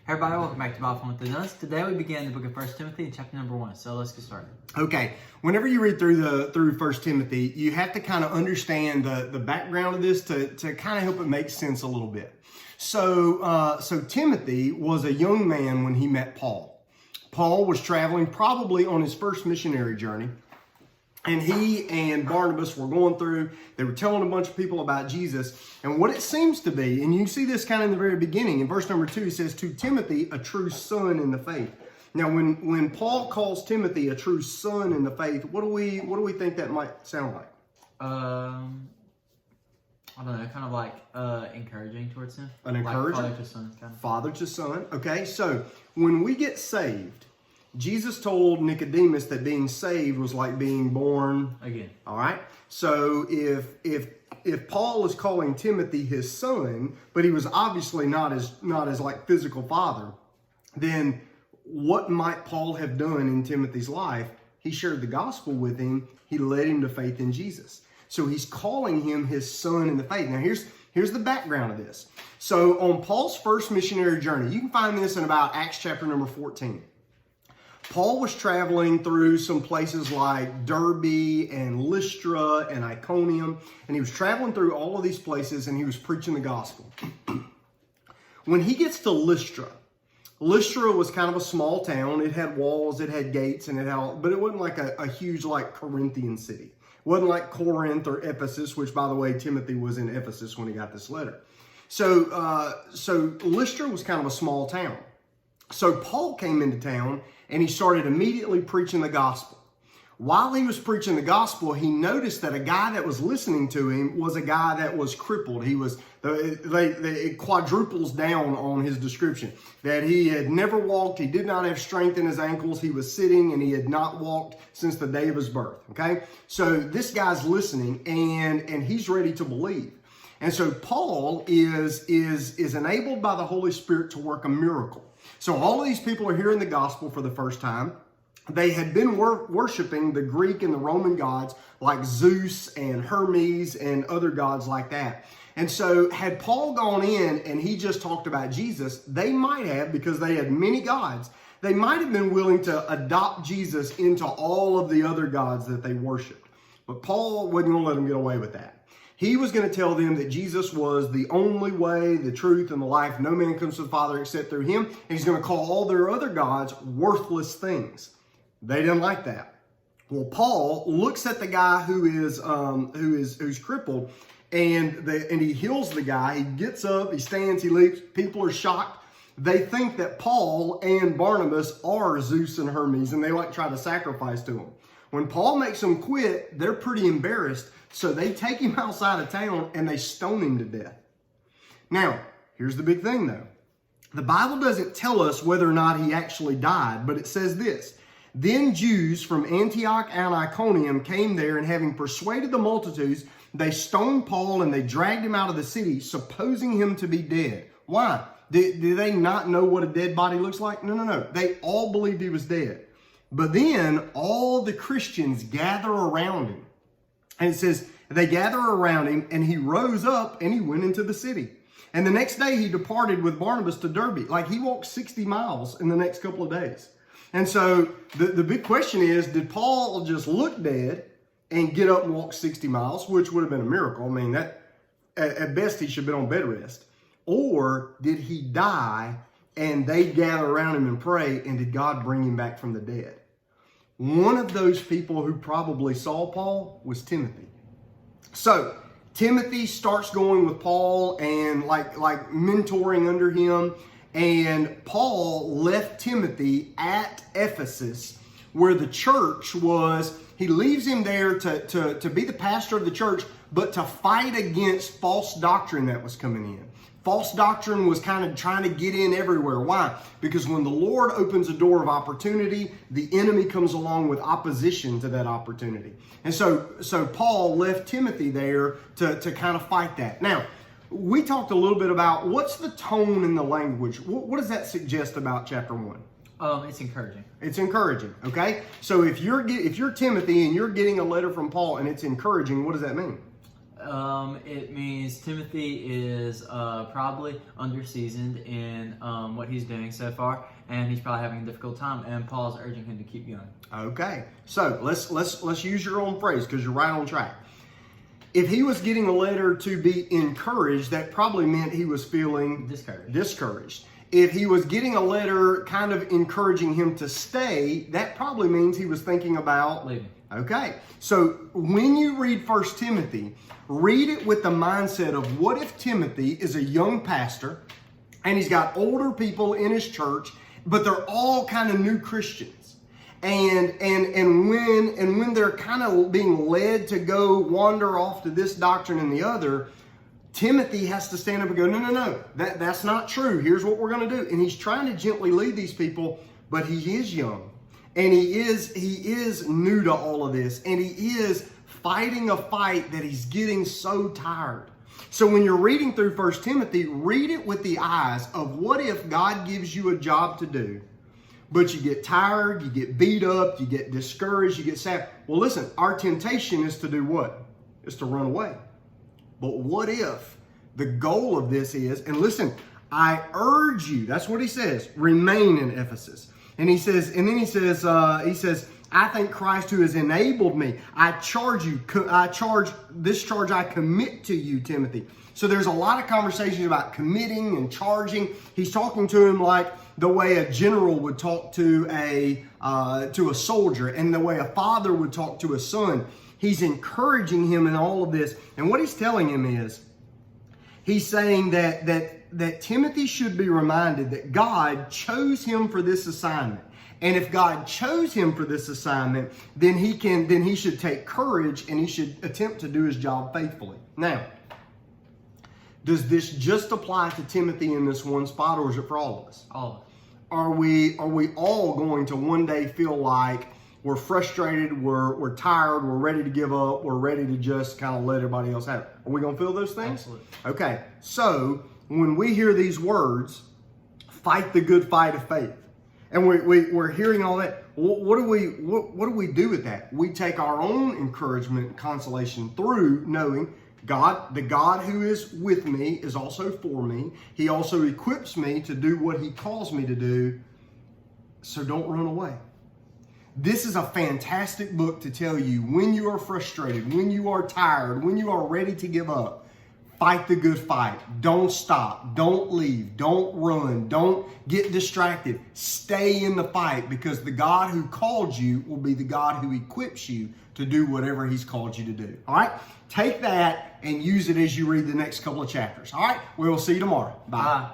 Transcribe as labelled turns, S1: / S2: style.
S1: Hey everybody, welcome back to Bible Fun with Us. Today we begin the book of 1 Timothy, chapter number 1. So let's get started.
S2: Okay, whenever you read through 1 Timothy, you have to kind of understand the background of this to kind of help it make sense a little bit. So Timothy was a young man when he met Paul. Paul was traveling probably on his first missionary journey. And he and Barnabas were going through, they were telling a bunch of people about Jesus. And what it seems to be, and you see this kind of in the very beginning, in verse number 2, he says, to Timothy, a true son in the faith. Now, when Paul calls Timothy a true son in the faith, what do we think that might sound like?
S1: I don't know, kind of like encouraging towards him.
S2: An encouragement?
S1: Like father to son, kind of.
S2: Father to son. Okay, so when we get saved, Jesus told Nicodemus that being saved was like being born
S1: again.
S2: All right. So if Paul is calling Timothy his son, but he was obviously not as like physical father, then what might Paul have done in Timothy's life? He shared the gospel with him. He led him to faith in Jesus. So he's calling him his son in the faith. Now here's the background of this. So on Paul's first missionary journey, you can find this in about Acts chapter number 14. Paul was traveling through some places like Derbe and Lystra and Iconium, and he was traveling through all of these places and he was preaching the gospel. When he gets to Lystra was kind of a small town. It had walls, it had gates, and but it wasn't like a huge like Corinthian city. It wasn't like Corinth or Ephesus, which by the way, Timothy was in Ephesus when he got this letter. So Lystra was kind of a small town. So Paul came into town and he started immediately preaching the gospel. While he was preaching the gospel, he noticed that a guy that was listening to him was a guy that was crippled. It quadruples down on his description. That he had never walked, he did not have strength in his ankles, he was sitting, and he had not walked since the day of his birth. Okay? So this guy's listening and he's ready to believe. And so Paul is enabled by the Holy Spirit to work a miracle. So all of these people are hearing the gospel for the first time. They had been worshiping the Greek and the Roman gods like Zeus and Hermes and other gods like that. And so had Paul gone in and he just talked about Jesus, they might have, because they had many gods, they might have been willing to adopt Jesus into all of the other gods that they worshiped. But Paul wasn't going to let them get away with that. He was going to tell them that Jesus was the only way, the truth, and the life. No man comes to the Father except through him. And he's going to call all their other gods worthless things. They didn't like that. Well, Paul looks at the guy who's crippled, and he heals the guy. He gets up, he stands, he leaps. People are shocked. They think that Paul and Barnabas are Zeus and Hermes, and they try to sacrifice to him. When Paul makes them quit, they're pretty embarrassed. So they take him outside of town and they stone him to death. Now, here's the big thing though. The Bible doesn't tell us whether or not he actually died, but it says this. Then Jews from Antioch and Iconium came there, and having persuaded the multitudes, they stoned Paul and they dragged him out of the city, supposing him to be dead. Why? Did they not know what a dead body looks like? No. They all believed he was dead. But then all the Christians gather around him. And it says, they gather around him, and he rose up and he went into the city. And the next day he departed with Barnabas to Derbe. Like he walked 60 miles in the next couple of days. And so the big question is, did Paul just look dead and get up and walk 60 miles, which would have been a miracle? I mean, that at best he should have been on bed rest. Or did he die and they gather around him and pray, and did God bring him back from the dead? One of those people who probably saw Paul was Timothy. So Timothy starts going with Paul and like mentoring under him. And Paul left Timothy at Ephesus, where the church was. He leaves him there to be the pastor of the church, but to fight against false doctrine that was coming in. False doctrine was kind of trying to get in everywhere. Why? Because when the Lord opens a door of opportunity, the enemy comes along with opposition to that opportunity. And so Paul left Timothy there to kind of fight that. Now, we talked a little bit about what's the tone in the language. What does that suggest about chapter 1?
S1: It's encouraging.
S2: It's encouraging, okay? So if you're Timothy and you're getting a letter from Paul and it's encouraging, what does that mean?
S1: It means Timothy is probably underseasoned in what he's doing so far, and he's probably having a difficult time. And Paul's urging him to keep going.
S2: Okay, so let's use your own phrase because you're right on track. If he was getting a letter to be encouraged, that probably meant he was feeling discouraged. If he was getting a letter kind of encouraging him to stay, that probably means he was thinking about
S1: leaving.
S2: Okay, so when you read 1 Timothy, read it with the mindset of what if Timothy is a young pastor and he's got older people in his church, but they're all kind of new Christians. And when they're kind of being led to go wander off to this doctrine and the other, Timothy has to stand up and go, no, that's not true. Here's what we're going to do. And he's trying to gently lead these people, but he is young. And he is new to all of this. And he is fighting a fight that he's getting so tired. So when you're reading through 1 Timothy, read it with the eyes of what if God gives you a job to do, but you get tired, you get beat up, you get discouraged, you get sad. Well, listen, our temptation is to do what? Is to run away. But what if the goal of this is, and listen, I urge you, that's what he says, remain in Ephesus. And he says, I thank Christ who has enabled me. I commit to you, Timothy. So there's a lot of conversations about committing and charging. He's talking to him like the way a general would talk to a soldier, and the way a father would talk to a son. He's encouraging him in all of this. And what he's telling him is, he's saying that Timothy should be reminded that God chose him for this assignment. And if God chose him for this assignment, then he should take courage and he should attempt to do his job faithfully. Now, does this just apply to Timothy in this one spot, or is it for all of us?
S1: All of us.
S2: Are we all going to one day feel like we're frustrated, we're tired, we're ready to give up, we're ready to just kind of let everybody else have it? Are we going to feel those things?
S1: Absolutely.
S2: Okay, so when we hear these words, fight the good fight of faith, and we're hearing all that, what do we do with that? We take our own encouragement and consolation through knowing God, the God who is with me, is also for me. He also equips me to do what he calls me to do, so don't run away. This is a fantastic book to tell you when you are frustrated, when you are tired, when you are ready to give up. Fight the good fight. Don't stop. Don't leave. Don't run. Don't get distracted. Stay in the fight, because the God who called you will be the God who equips you to do whatever he's called you to do. All right? Take that and use it as you read the next couple of chapters. All right? We will see you tomorrow. Bye.